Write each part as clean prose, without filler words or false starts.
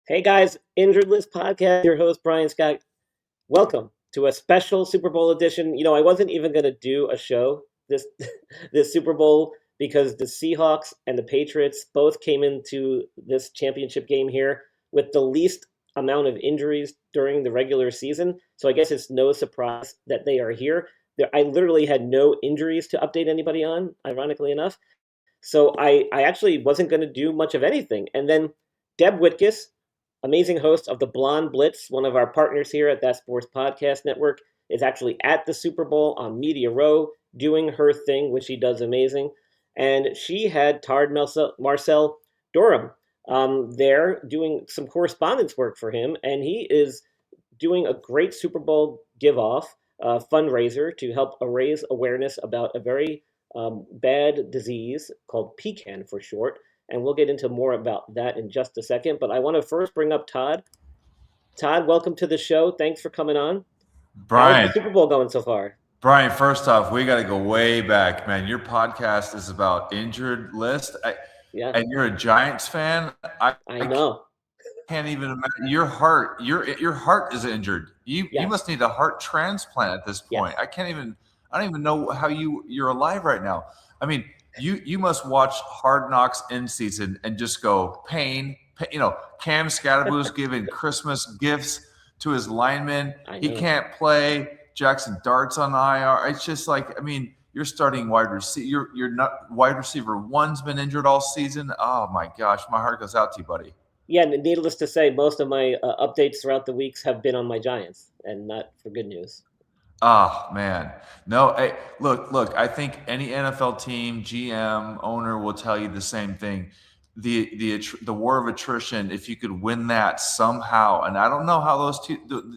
Hey guys, Injured List Podcast, your host Brian Scott. Welcome to a special Super Bowl edition. I wasn't even going to do a show this this Super Bowl because the Seahawks and the Patriots both came into this championship game here with the least amount of injuries during the regular season. So I guess it's no surprise that they are here. I literally had no injuries to update anybody on, ironically enough. So I actually wasn't going to do much of anything. And then Deb Whitkus, amazing host of the Blonde Blitz, one of our partners here at That Sports Podcast Network, is actually at the Super Bowl on Media Row doing her thing, which she does amazing. And she had Tard Marcel Durham there doing some correspondence work for him. And he is doing a great Super Bowl give off fundraiser to help raise awareness about a very bad disease called PKAN for short. And we'll get into more about that in just a second. But I want to first bring up Todd. Todd, welcome to the show. Thanks for coming on. How's the Brian, Super Bowl going so far? Brian, first off, we got to go way back, man. Your podcast is about injured list, Yeah, and you're a Giants fan. I know. Can't even imagine your heart is injured. You Yes, must need a heart transplant at this point. yes. I don't even know how you're alive right now. I mean, you must watch Hard Knocks in season and just go pain. Cam Scatterboo's giving Christmas gifts to his linemen. I He know. can't play. Jackson Dart's on IR. It's just like, I mean, you're starting wide receiver. You're not wide receiver one's been injured all season. Oh my gosh, my heart goes out to you, buddy. Yeah, needless to say, most of my updates throughout the weeks have been on my Giants, and not for good news. Oh man, no. Hey, look. I think any NFL team, GM, owner will tell you the same thing. The war of attrition. If you could win that somehow, and I don't know how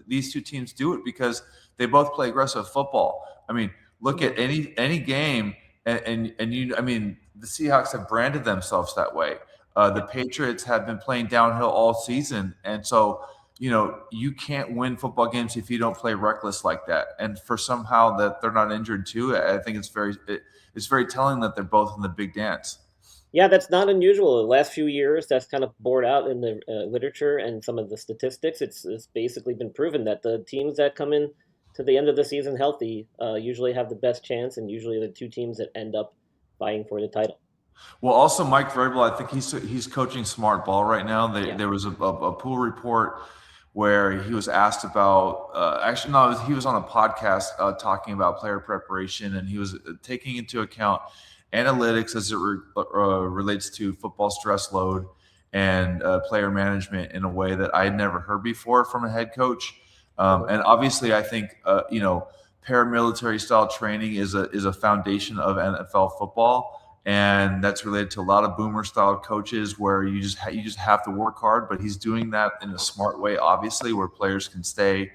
these two teams do it because they both play aggressive football. I mean, look Mhm. at any game, and you. I mean, the Seahawks have branded themselves that way. The Yeah. Patriots have been playing downhill all season, and so you can't win football games if you don't play reckless like that. And for somehow that they're not injured too, I think it's very telling that they're both in the big dance. Yeah, that's not unusual. The last few years, that's kind of borne out in the literature and some of the statistics. It's basically been proven that the teams that come in to the end of the season healthy usually have the best chance, and usually the two teams that end up vying for the title. Well, also Mike Vrabel, I think he's coaching smart ball right now. Yeah. There was a pool report where he was asked about. Actually, no, he was on a podcast talking about player preparation, and he was taking into account analytics as it relates to football stress load and player management in a way that I had never heard before from a head coach. Mhm. And obviously, I think paramilitary style training is a foundation of NFL football, and that's related to a lot of boomer style coaches where you just have to work hard. But he's doing that in a smart way, obviously, where players can stay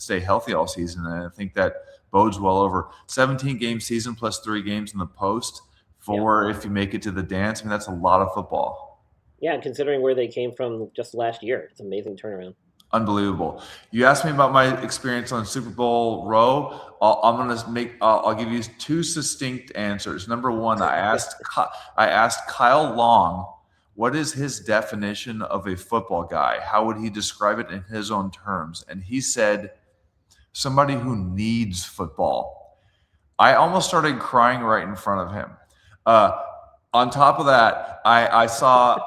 healthy all season, and I think that bodes well over 17 game season plus 3 games in the post Yeah. for if you make it to the dance. I mean, that's a lot of football. Yeah, considering where they came from just last year, it's an amazing turnaround. Unbelievable. You asked me about my experience on Super Bowl row. I'll give you two succinct answers. Number one, I asked Kyle Long, what is his definition of a football guy? How would he describe it in his own terms? And he said, somebody who needs football. I almost started crying right in front of him. Uh, on top of that, I saw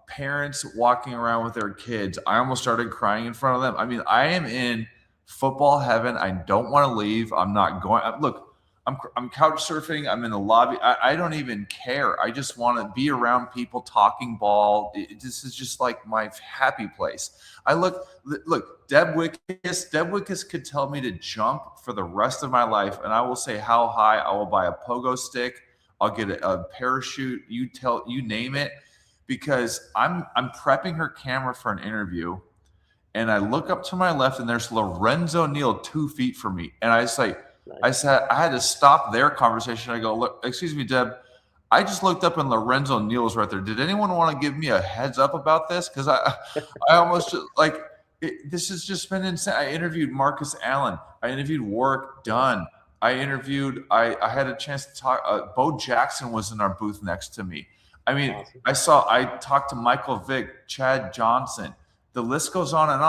parents walking around with their kids. I almost started crying in front of them. I mean, I am in football heaven. I don't want to leave. I'm not going. Look, I'm couch surfing. I'm in the lobby. I don't even care. I just want to be around people talking ball. This is just like my happy place. I look. Deb Wickus could tell me to jump for the rest of my life, and I will say how high. I will buy a pogo stick. I'll get a parachute. You name it, because I'm prepping her camera for an interview, and I look up to my left, and there's Lorenzo Neal 2 feet from me, and I Nice. said I had to stop their conversation. I go, look, excuse me, Deb. I just looked up and Lorenzo Neal was right there. Did anyone want to give me a heads up about this? Because I almost like this has just been insane. I interviewed Marcus Allen. I interviewed Warwick Nice. Dunn. I had a chance to talk. Bo Jackson was in our booth next to me. I mean, Awesome. I talked to Michael Vick, Chad Johnson. The list goes on and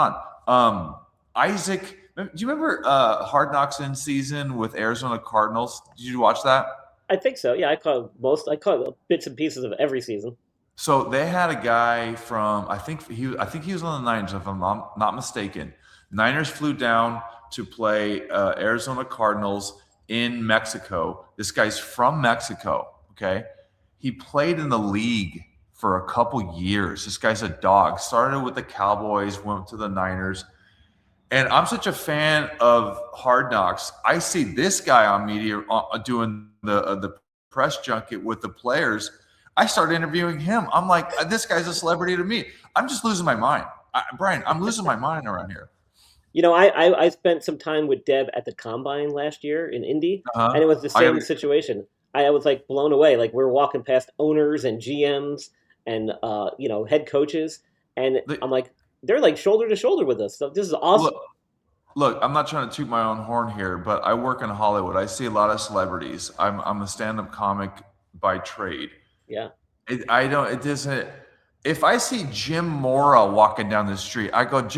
on. Isaac, do you remember Hard Knocks in season with Arizona Cardinals? Did you watch that? I think so. Yeah, I caught bits and pieces of every season. So they had a guy from I think he was on the Niners if I'm not mistaken. Niners flew down to play Arizona Cardinals in Mexico. This guy's from Mexico. Okay, he played in the league for a couple years. This guy's a dog. Started with the Cowboys, went to the Niners. And I'm such a fan of Hard Knocks. I see this guy on media doing the press junket with the players. I start interviewing him. I'm like, this guy's a celebrity to me. I'm just losing my mind, Brian. I'm losing my mind around here. I spent some time with Deb at the combine last year in Indy, and it was the I same situation. I was like blown away. Like we're walking past owners and GMs and head coaches, and I'm like, they're like shoulder to shoulder with us. So this is awesome. Look, I'm not trying to toot my own horn here, but I work in Hollywood. I see a lot of celebrities. I'm a stand-up comic by trade. Yeah. I don't. It doesn't. If I see Jim Mora walking down the street, I go.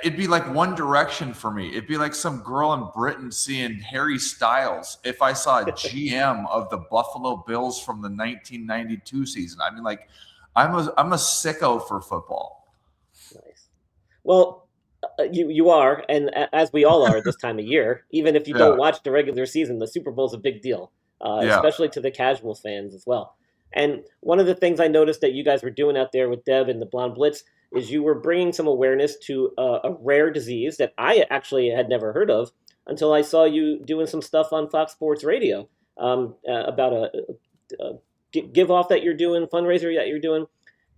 It'd be like One Direction for me. It'd be like some girl in Britain seeing Harry Styles. If I saw a GM of the Buffalo Bills from the 1992 season, I mean, like, I'm a sicko for football. Nice. Well, you are, and as we all are this time of year. Even if you don't watch the regular season, the Super Bowl is a big deal, especially to the casual fans as well. And one of the things I noticed that you guys were doing out there with Deb and the Blonde Blitz is you were bringing some awareness to a rare disease that I actually had never heard of until I saw you doing some stuff on Fox Sports Radio about a give off that you're doing, fundraiser that you're doing.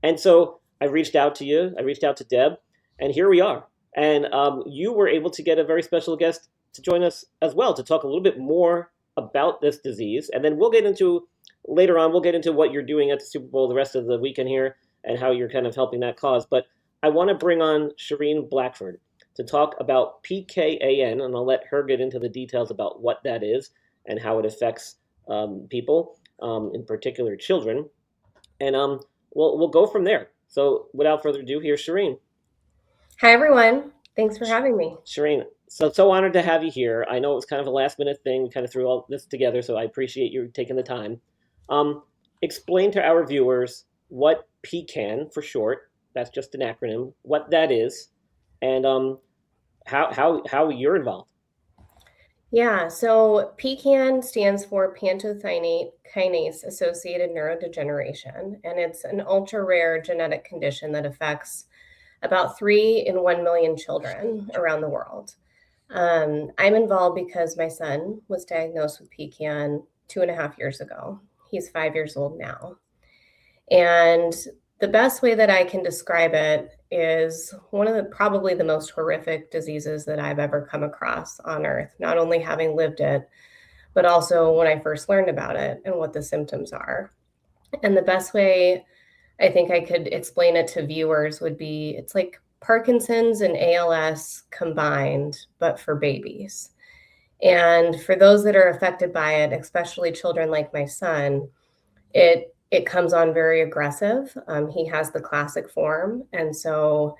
And so I reached out to you, I reached out to Deb, and here we are. And you were able to get a very special guest to join us as well to talk a little bit more about this disease. And then later on, we'll get into what you're doing at the Super Bowl the rest of the weekend here and how you're kind of helping that cause. But I want to bring on Shireen Blackford to talk about PKAN, and I'll let her get into the details about what that is and how it affects people, in particular children. And we'll go from there. So without further ado, here's Shireen. Hi, everyone. Thanks for having me. Shireen, so honored to have you here. I know it was kind of a last minute thing. We kind of threw all this together, so I appreciate you taking the time. Explain to our viewers what PKAN for short, that's just an acronym, what that is, and how you're involved. Yeah, so PKAN stands for pantothymate kinase associated neurodegeneration, and it's an ultra rare genetic condition that affects about 3 in 1 million children around the world. I'm involved because my son was diagnosed with PKAN 2.5 years ago. He's 5 years old now. And the best way that I can describe it is one of probably the most horrific diseases that I've ever come across on earth, not only having lived it, but also when I first learned about it and what the symptoms are. And the best way I think I could explain it to viewers would be it's like Parkinson's and ALS combined, but for babies. And for those that are affected by it, especially children like my son, it comes on very aggressive. He has the classic form. And so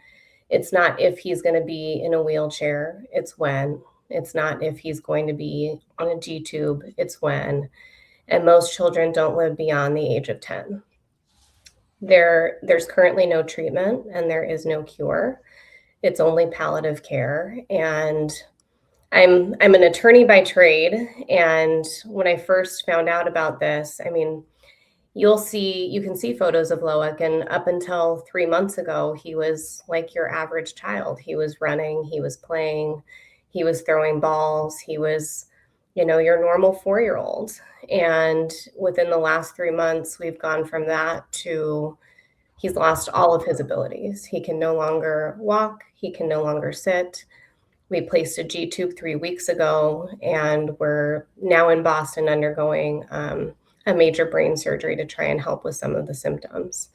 it's not if he's going to be in a wheelchair, it's when. It's not if he's going to be on a G-tube, it's when. And most children don't live beyond the age of 10. There's currently no treatment and there is no cure. It's only palliative care. And I'm an attorney by trade. And when I first found out about this, I mean, you can see photos of Loic, and up until 3 months ago, he was like your average child. He was running, he was playing, he was throwing balls, he was, your normal 4-year-old. And within the last 3 months, we've gone from that to he's lost all of his abilities. He can no longer walk, he can no longer sit. We placed a G-tube 3 weeks ago, and we're now in Boston undergoing a major brain surgery to try and help with some of the symptoms.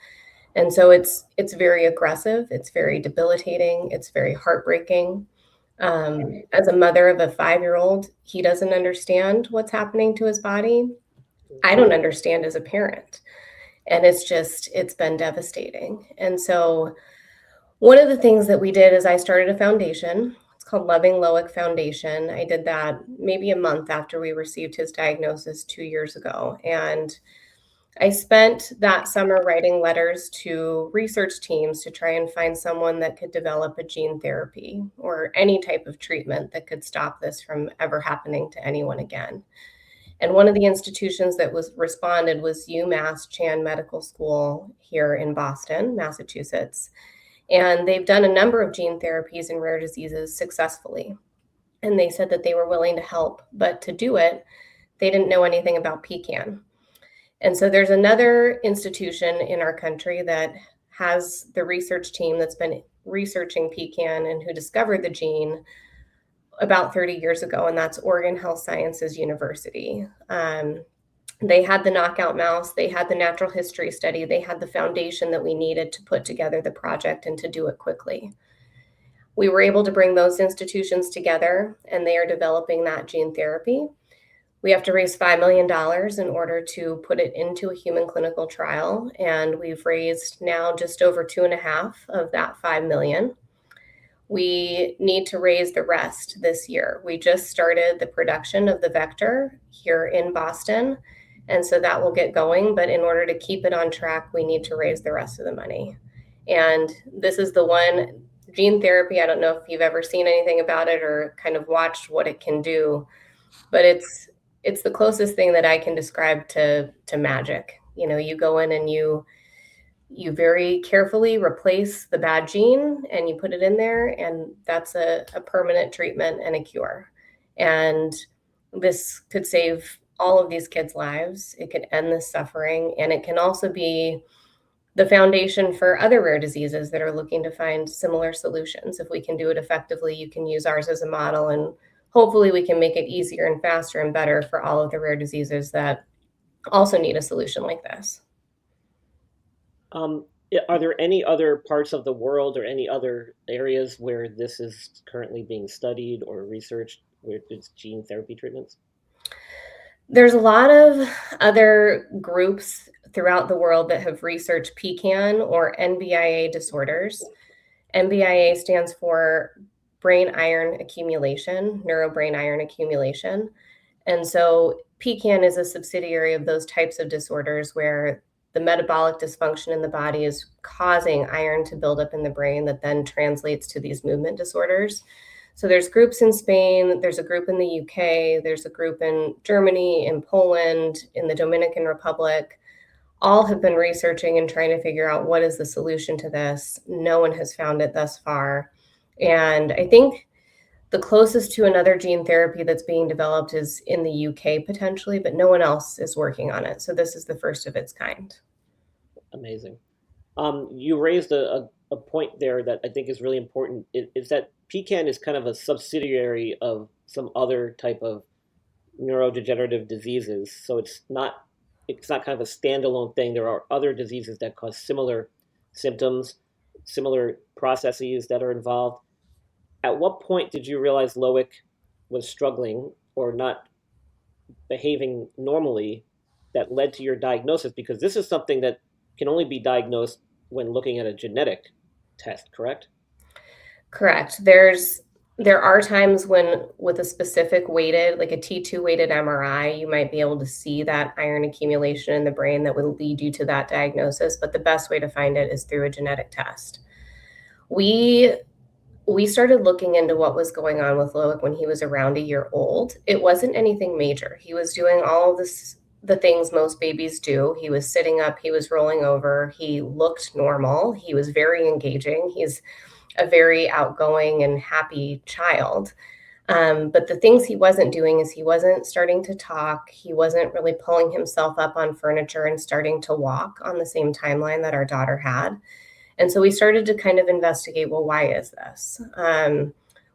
And so it's very aggressive, it's very debilitating, it's very heartbreaking. As a mother of a 5-year-old, he doesn't understand what's happening to his body. I don't understand as a parent. And it's been devastating. And so one of the things that we did is I started a foundation. It's called Loving Loic Foundation. I did that maybe a month after we received his diagnosis 2 years ago. And I spent that summer writing letters to research teams to try and find someone that could develop a gene therapy or any type of treatment that could stop this from ever happening to anyone again. And one of the institutions that was responded was UMass Chan Medical School here in Boston, Massachusetts. And they've done a number of gene therapies in rare diseases successfully. And they said that they were willing to help, but to do it, they didn't know anything about PKAN. And so there's another institution in our country that has the research team that's been researching PKAN and who discovered the gene about 30 years ago, and that's Oregon Health Sciences University. They had the knockout mouse, they had the natural history study, they had the foundation that we needed to put together the project and to do it quickly. We were able to bring those institutions together, and they are developing that gene therapy. We have to raise $5 million in order to put it into a human clinical trial, and we've raised now just over 2.5 of that 5 million. We need to raise the rest this year. We just started the production of the vector here in Boston, and so that will get going. But in order to keep it on track, we need to raise the rest of the money. And this is the one gene therapy. I don't know if you've ever seen anything about it or kind of watched what it can do, but it's the closest thing that I can describe to magic. You know, you go in and you very carefully replace the bad gene and you put it in there, and that's a permanent treatment and a cure. And this could save all of these kids' lives. It could end this suffering, and it can also be the foundation for other rare diseases that are looking to find similar solutions. If we can do it effectively, you can use ours as a model, and hopefully we can make it easier and faster and better for all of the rare diseases that also need a solution like this. Are there any other parts of the world or any other areas where this is currently being studied or researched, where it's gene therapy treatments? There's a lot of other groups throughout the world that have researched PKAN or NBIA disorders. NBIA stands for brain iron accumulation, neurobrain iron accumulation. And so PKAN is a subsidiary of those types of disorders where the metabolic dysfunction in the body is causing iron to build up in the brain that then translates to these movement disorders. So there's groups in Spain, there's a group in the UK, there's a group in Germany, in Poland, in the Dominican Republic. All have been researching and trying to figure out what is the solution to this. No one has found it thus far. And I think the closest to another gene therapy that's being developed is in the UK potentially, but no one else is working on it. So this is the first of its kind. Amazing. You raised a point there that I think is really important, is that PKAN is kind of a subsidiary of some other type of neurodegenerative diseases. So it's not kind of a standalone thing. There are other diseases that cause similar symptoms, similar processes that are involved. At what point did you realize Loic was struggling or not behaving normally that led to your diagnosis? Because this is something that can only be diagnosed when looking at a genetic test, correct? Correct. There are times when with a specific weighted, like a T2 weighted MRI, you might be able to see that iron accumulation in the brain that would lead you to that diagnosis. But the best way to find it is through a genetic test. We started looking into what was going on with Loic when he was around a year old. It wasn't anything major. He was doing all of this, the things most babies do. He was sitting up, he was rolling over, he looked normal, he was very engaging. He's a very outgoing and happy child. But the things he wasn't doing is he wasn't starting to talk. He wasn't really pulling himself up on furniture and starting to walk on the same timeline that our daughter had. And so we started to kind of investigate, well, why is this?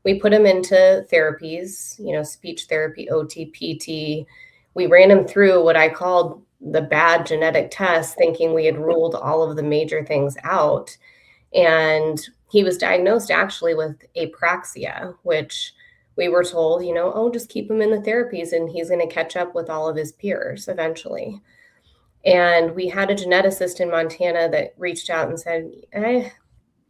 We put him into therapies, speech therapy, OT, PT. We ran him through what I called the bad genetic test, thinking we had ruled all of the major things out. And he was diagnosed actually with apraxia, which we were told, just keep him in the therapies and he's going to catch up with all of his peers eventually. And we had a geneticist in Montana that reached out and said,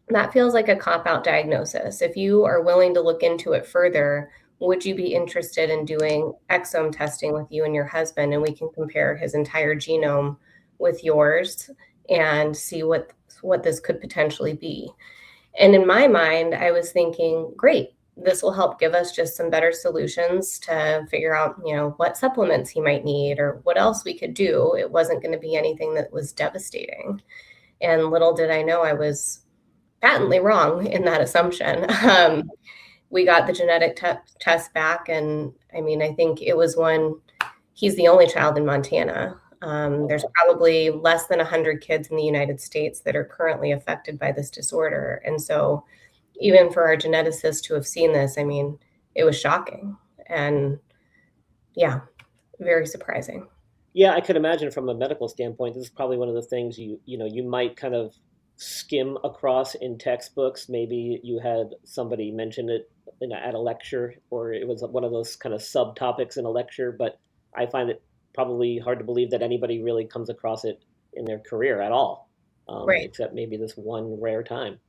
that feels like a cop-out diagnosis. If you are willing to look into it further, would you be interested in doing exome testing with you and your husband? And we can compare his entire genome with yours and see what this could potentially be. And in my mind, I was thinking, great, this will help give us just some better solutions to figure out, what supplements he might need or what else we could do. It wasn't going to be anything that was devastating. And little did I know I was patently wrong in that assumption. We got the genetic test back, and I mean, I think it was he's the only child in Montana. There's probably less than 100 kids in the United States that are currently affected by this disorder. And so even for our geneticist to have seen this, I mean, it was shocking and yeah, very surprising. Yeah, I could imagine from a medical standpoint, this is probably one of the things you might kind of skim across in textbooks. Maybe you had somebody mention it at a lecture, or it was one of those kind of subtopics in a lecture. But I find it probably hard to believe that anybody really comes across it in their career at all, Right. except maybe this one rare time.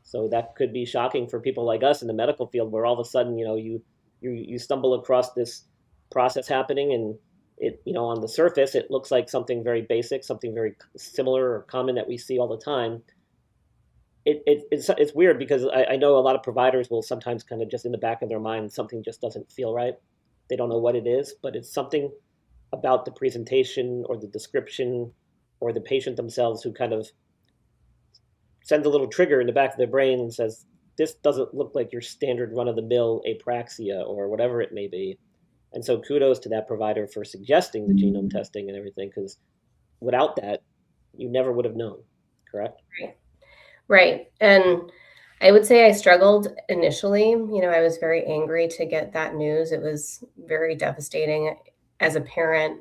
So that could be shocking for people like us in the medical field, where all of a sudden, you stumble across this process happening, and it, on the surface, it looks like something very basic, something very similar or common that we see all the time. It's weird because I know a lot of providers will sometimes kind of just in the back of their mind, something just doesn't feel right. They don't know what it is, but it's something about the presentation or the description or the patient themselves who kind of sends a little trigger in the back of their brain and says, this doesn't look like your standard run of the mill apraxia or whatever it may be. And so kudos to that provider for suggesting the genome testing and everything, because without that, you never would have known, correct? Right. And I would say I struggled initially. I was very angry to get that news. It was very devastating. As a parent,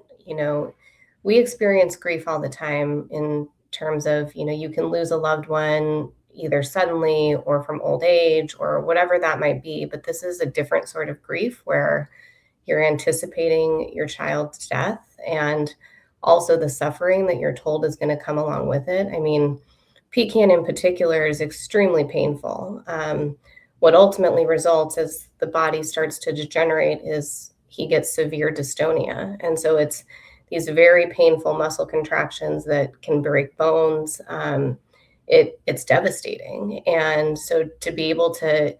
we experience grief all the time in terms of, you can lose a loved one either suddenly or from old age or whatever that might be. But this is a different sort of grief where you're anticipating your child's death and also the suffering that you're told is going to come along with it. I mean, PKAN in particular is extremely painful. What ultimately results as the body starts to degenerate is he gets severe dystonia. And so it's these very painful muscle contractions that can break bones. It's devastating. And so to be able to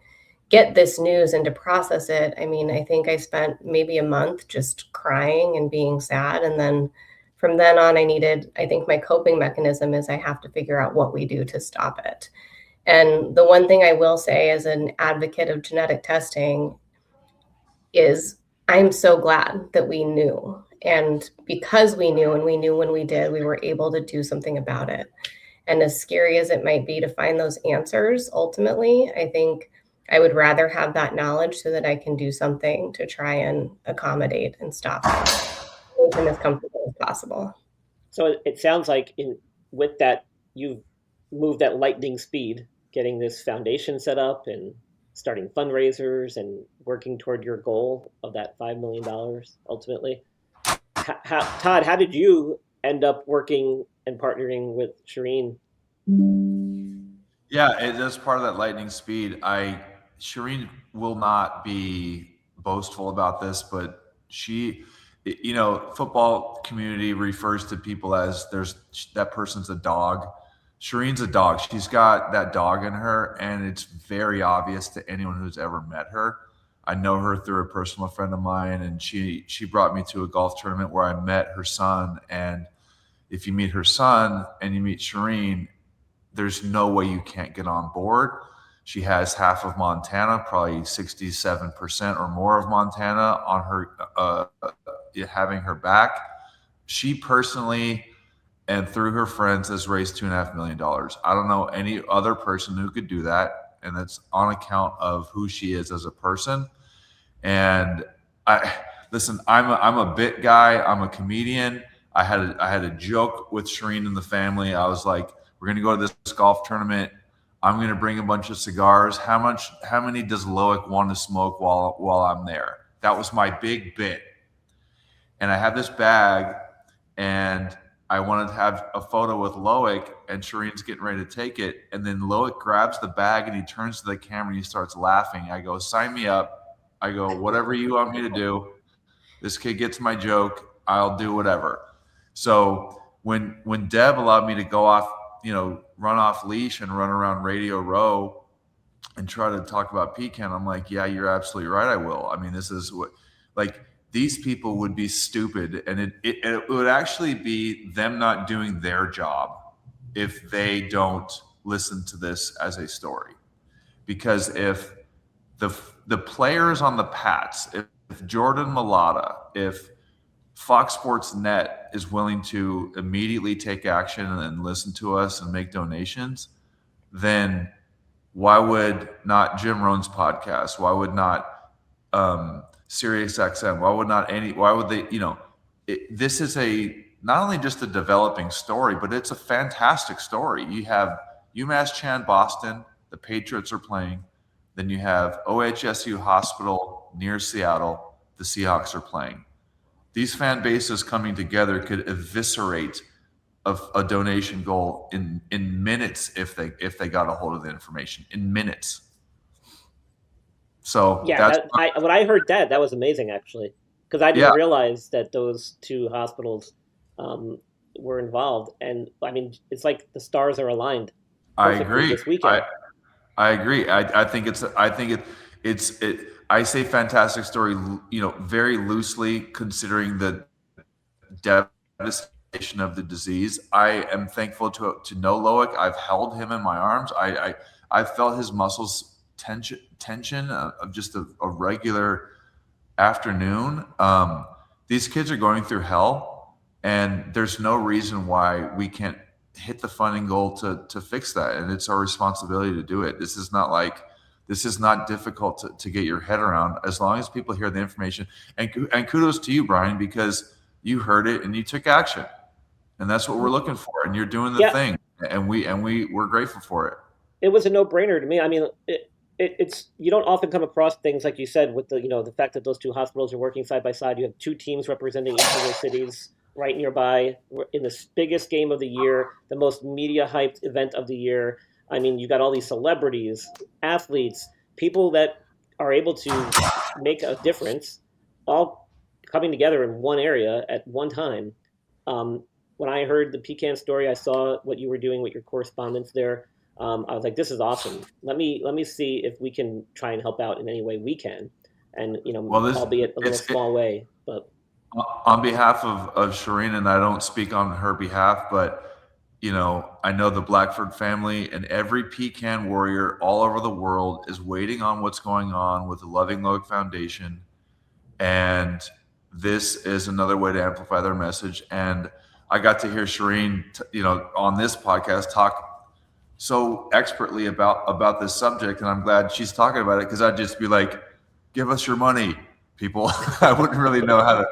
get this news and to process it, I mean, I think I spent maybe a month just crying and being sad. And then from then on, I think my coping mechanism is I have to figure out what we do to stop it. And the one thing I will say as an advocate of genetic testing is I'm so glad that we knew. And because we knew and we knew when we did, we were able to do something about it. And as scary as it might be to find those answers, ultimately, I think I would rather have that knowledge so that I can do something to try and accommodate and stop it, make them as comfortable as possible. So it sounds like with that, you've moved at lightning speed, getting this foundation set up and starting fundraisers and working toward your goal of that $5 million ultimately. Todd, how did you end up working and partnering with Shireen? Yeah, it is part of that lightning speed. Shireen will not be boastful about this, but football community refers to people as that person's a dog. Shireen's a dog. She's got that dog in her, and it's very obvious to anyone who's ever met her. I know her through a personal friend of mine, and she brought me to a golf tournament where I met her son. And if you meet her son and you meet Shireen, there's no way you can't get on board. She has half of Montana, probably 67% or more of Montana on her, having her back. She personally and through her friends has raised $2.5 million. I don't know any other person who could do that, and that's on account of who she is as a person. And listen, I'm a bit guy. I'm a comedian. I had a joke with Shireen and the family. I was like, we're going to go to this golf tournament. I'm going to bring a bunch of cigars. How many does Loic want to smoke while I'm there? That was my big bit. And I had this bag, and I wanted to have a photo with Loic, and Shireen's getting ready to take it. And then Loic grabs the bag and he turns to the camera and he starts laughing. I go, sign me up. I go, whatever you want me to do. This kid gets my joke. I'll do whatever. So when Deb allowed me to go off, run off leash and run around Radio Row and try to talk about PKAN, I'm like, yeah, you're absolutely right. I will. I mean, this is what, like, these people would be stupid, and it would actually be them not doing their job if they don't listen to this as a story. Because if the players on the Pats, if Jordan Mailata, if Fox Sports Net is willing to immediately take action and listen to us and make donations, then why would not Jim Rohn's podcast? Why would not Sirius XM? Why would they, this is not only just a developing story, but it's a fantastic story. You have UMass Chan Boston, the Patriots are playing. Then you have OHSU Hospital near Seattle, the Seahawks are playing. These fan bases coming together could eviscerate a donation goal in minutes if they got a hold of the information, in minutes. So yeah, when I heard that was amazing, actually, because I didn't realize that those two hospitals were involved, and I mean, it's like the stars are aligned. I agree. This weekend. I agree. I think I say fantastic story, very loosely, considering the devastation of the disease. I am thankful to know Loic. I've held him in my arms. I felt his muscles tension of just a regular afternoon. These kids are going through hell, and there's no reason why we can't hit the funding goal to fix that. And it's our responsibility to do it. This is not difficult to get your head around, as long as people hear the information. And kudos to you, Brian, because you heard it and you took action, and that's what we're looking for. And you're doing the thing, and we're grateful for it. It was a no-brainer to me. I mean, it's you don't often come across things like you said with the fact that those two hospitals are working side by side. You have two teams representing each of those cities right nearby in the biggest game of the year, the most media hyped event of the year. I mean, you got all these celebrities, athletes, people that are able to make a difference, all coming together in one area at one time. When I heard the PKAN story, I saw what you were doing with your correspondence there. I was like, this is awesome. Let me see if we can try and help out in any way we can, and albeit a little small way. But on behalf of Shireen, and I don't speak on her behalf, but I know the Blackford family and every PKAN warrior all over the world is waiting on what's going on with the Loving Loic Foundation, and this is another way to amplify their message. And I got to hear Shireen, on this podcast talk so expertly about this subject, and I'm glad she's talking about it, because I'd just be like, give us your money, people. I wouldn't really know how to,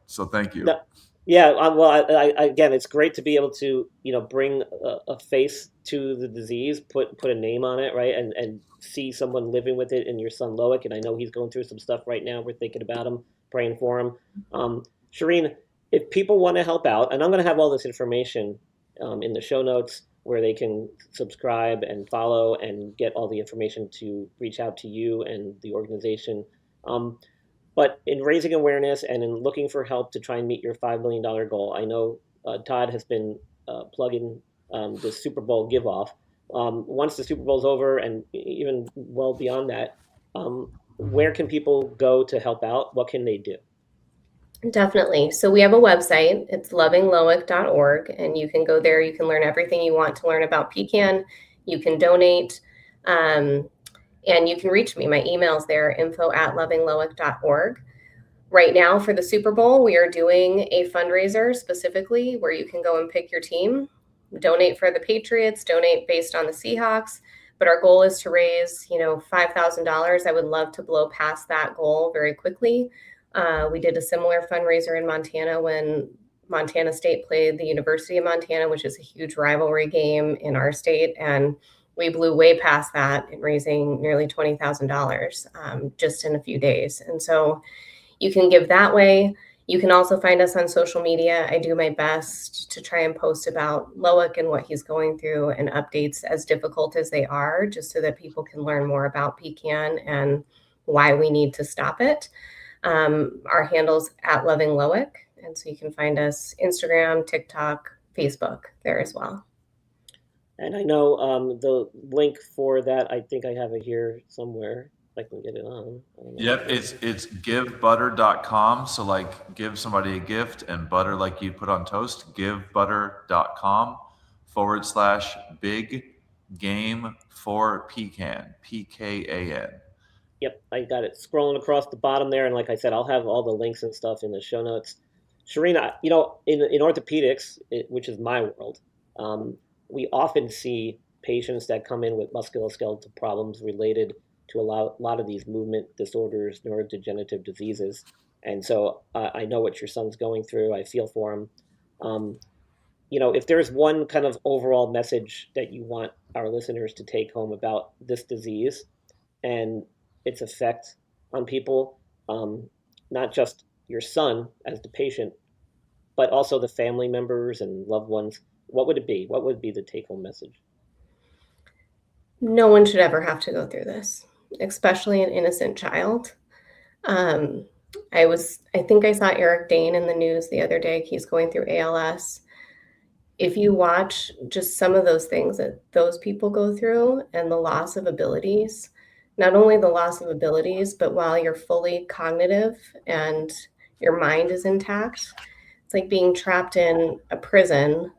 so thank you. No, yeah, well, I again, it's great to be able to bring a face to the disease, put a name on it, right, and see someone living with it in your son Loic. And I know he's going through some stuff right now. We're thinking about him, praying for him. Shireen, if people want to help out, and I'm going to have all this information in the show notes, where they can subscribe and follow and get all the information to reach out to you and the organization. But in raising awareness and in looking for help to try and meet your $5 million goal, I know Todd has been plugging the Super Bowl give-off. Once the Super Bowl's over, and even well beyond that, where can people go to help out? What can they do? Definitely. So we have a website. It's lovingloic.org, and you can go there. You can learn everything you want to learn about PKAN. You can donate, and you can reach me. My email's there, info@lovingloic.org. Right now for the Super Bowl, we are doing a fundraiser specifically where you can go and pick your team, donate for the Patriots, donate based on the Seahawks. But our goal is to raise, $5,000. I would love to blow past that goal very quickly. We did a similar fundraiser in Montana when Montana State played the University of Montana, which is a huge rivalry game in our state. And we blew way past that in raising nearly $20,000 just in a few days. And so you can give that way. You can also find us on social media. I do my best to try and post about Loic and what he's going through and updates as difficult as they are, just so that people can learn more about PKAN and why we need to stop it. Our handle's at Loving Loic, and so you can find us Instagram, TikTok, Facebook there as well. And I know the link for that, I think I have it here somewhere. If I can get it on. Yep, it's givebutter.com. So like give somebody a gift and butter like you put on toast, givebutter.com/big game for PKAN, PKAN. Yep, I got it scrolling across the bottom there, and like I said, I'll have all the links and stuff in the show notes. Sharina, in orthopedics, which is my world, we often see patients that come in with musculoskeletal problems related to a lot of these movement disorders, neurodegenerative diseases, and so I know what your son's going through. I feel for him. Um, if there's one kind of overall message that you want our listeners to take home about this disease and its effect on people, not just your son as the patient, but also the family members and loved ones, what would it be? What would be the take home message? No one should ever have to go through this, especially an innocent child. I think I saw Eric Dane in the news the other day. He's going through ALS. If you watch just some of those things that those people go through and the loss of abilities, not only the loss of abilities, but while you're fully cognitive and your mind is intact, it's like being trapped in a prison,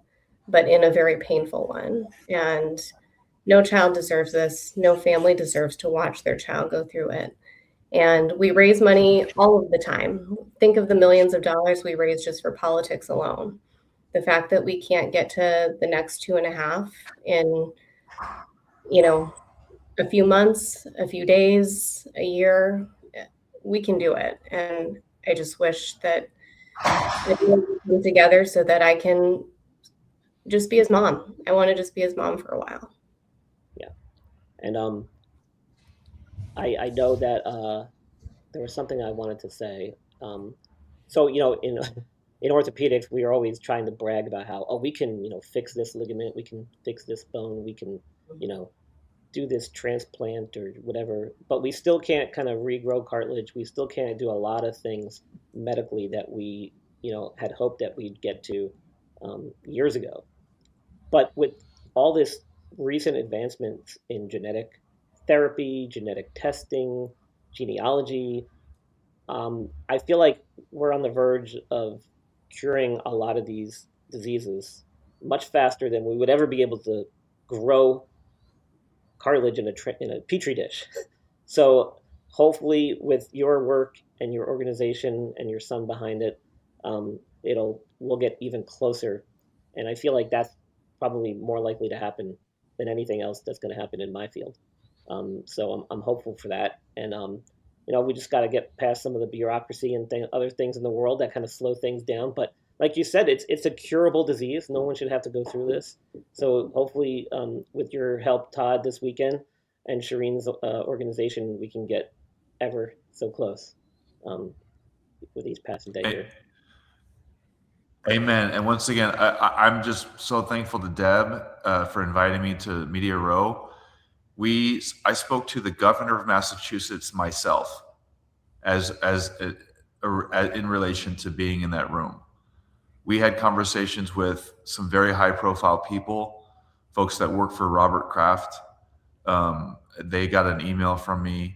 but in a very painful one. And no child deserves this. No family deserves to watch their child go through it. And we raise money all of the time. Think of the millions of dollars we raise just for politics alone. The fact that we can't get to the next 2.5 in, a few months, a few days, a year, we can do it. And I just wish that everyone would come together so that I can just be his mom. I want to just be his mom for a while. Yeah. And I know that there was something I wanted to say. So in orthopedics, we are always trying to brag about how we can fix this ligament, we can fix this bone, we can do this transplant or whatever, but we still can't kind of regrow cartilage. We still can't do a lot of things medically that we had hoped that we'd get to years ago. But with all this recent advancements in genetic therapy, genetic testing, genealogy, I feel like we're on the verge of curing a lot of these diseases much faster than we would ever be able to grow cartilage in a petri dish. So hopefully, with your work and your organization and your son behind it, we'll get even closer. And I feel like that's probably more likely to happen than anything else that's going to happen in my field. So I'm hopeful for that. And we just got to get past some of the bureaucracy and other things in the world that kind of slow things down. But like you said, it's a curable disease. No one should have to go through this. So hopefully, with your help, Todd, this weekend, and Shireen's organization, we can get ever so close with each passing day here. Amen. And once again, I'm just so thankful to Deb for inviting me to Media Row. I spoke to the governor of Massachusetts myself as in relation to being in that room. We had conversations with some very high profile people, folks that work for Robert Kraft. They got an email from me.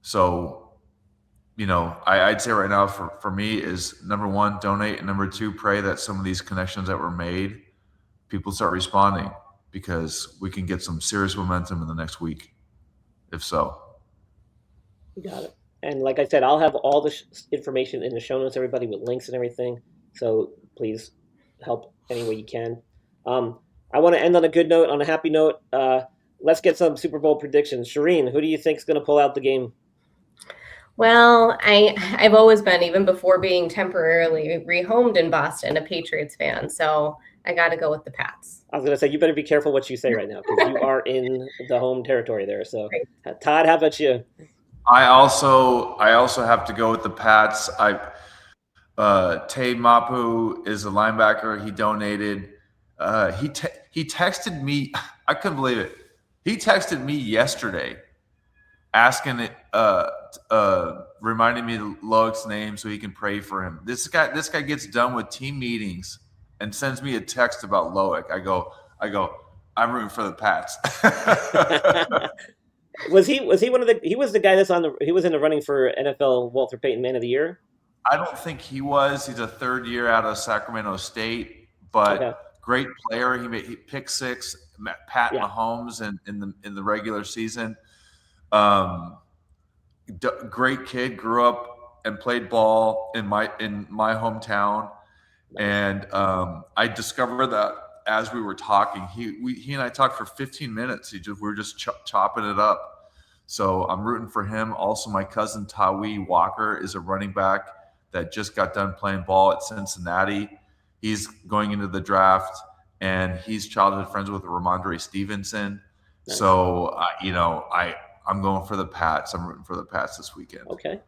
So, I'd say right now for me is number one, donate. And number two, pray that some of these connections that were made, people start responding, because we can get some serious momentum in the next week, if so. You got it. And like I said, I'll have all the information in the show notes, everybody, with links and everything. So please help any way you can. I want to end on a good note, on a happy note. Let's get some Super Bowl predictions. Shireen, who do you think is going to pull out the game? Well, I've always been, even before being temporarily rehomed in Boston, a Patriots fan. So I got to go with the Pats. I was going to say, you better be careful what you say right now, because you are in the home territory there. So, Todd, how about you? I also have to go with the Pats. Tay Mapu is a linebacker. He donated. He texted me. I couldn't believe it. He texted me yesterday, asking it, reminding me Loic's name so he can pray for him. This guy gets done with team meetings and sends me a text about Loic. I go. I'm rooting for the Pats. Was he one of the he was the guy he was in the running for NFL Walter Payton Man of the Year? I don't think he was. He's a third year out of Sacramento State, but Okay. great player. He picked six, Pat Yeah. Mahomes in the regular season. Great kid. Grew up and played ball in my hometown, Nice. and I discovered that as we were talking. He and I talked for 15 minutes. We were just chopping it up. So I'm rooting for him. Also, my cousin Tawi Walker is a running back that just got done playing ball at Cincinnati. He's going into the draft, and he's childhood friends with Ramondre Stevenson. Nice. So, I'm going for the Pats. I'm rooting for the Pats this weekend. Okay.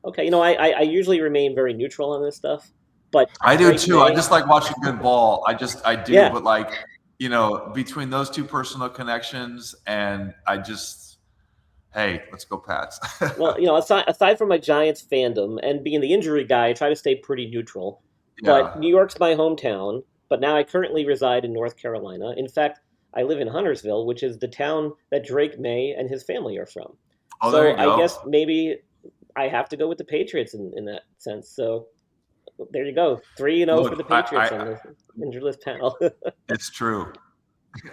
I usually remain very neutral on this stuff, but I do too. May, I just like watching good ball. I do. Yeah. But between those two personal connections, and hey, let's go Pats. Well, aside from my Giants fandom and being the injury guy, I try to stay pretty neutral. Yeah. But New York's my hometown, but now I currently reside in North Carolina. In fact, I live in Huntersville, which is the town that Drake May and his family are from. Oh, so there you go. I guess maybe I have to go with the Patriots in that sense. So there you go. 3-0 for the Patriots on the injured panel. It's true.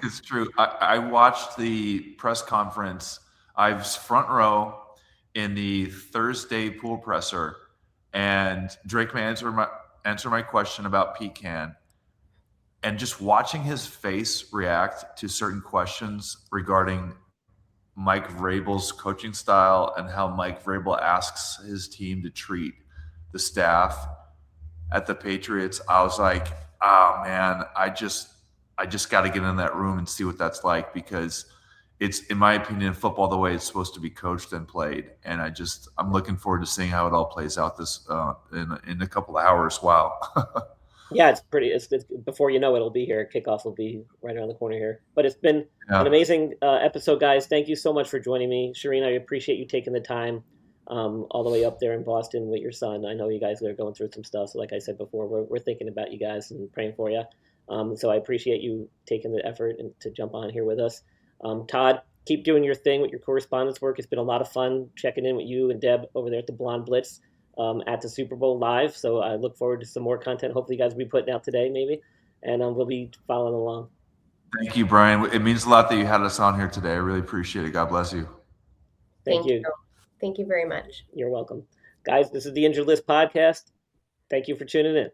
It's true. I watched the press conference. I was front row in the Thursday pool presser, and Drake may answer my question about PKAN, and just watching his face react to certain questions regarding Mike Vrabel's coaching style and how Mike Vrabel asks his team to treat the staff at the Patriots, I was like, oh man, I just got to get in that room and see what that's like, because it's, in my opinion, football the way it's supposed to be coached and played. And I'm looking forward to seeing how it all plays out this in a couple of hours. Wow. Yeah, it's before you know it'll be here. Kickoff will be right around the corner here. But it's been an amazing episode, guys. Thank you so much for joining me. Shireen, I appreciate you taking the time all the way up there in Boston with your son. I know you guys are going through some stuff. So like I said before, we're thinking about you guys and praying for you. So I appreciate you taking the effort and to jump on here with us. Todd, keep doing your thing with your correspondence work. It's been a lot of fun checking in with you and Deb over there at the Blonde Blitz at the Super Bowl live. So I look forward to some more content. Hopefully you guys will be putting out today maybe, and we'll be following along. Thank you, Brian. It means a lot that you had us on here today. I really appreciate it. God bless you. Thank you. Thank you very much. You're welcome. Guys, this is the Injured List Podcast. Thank you for tuning in.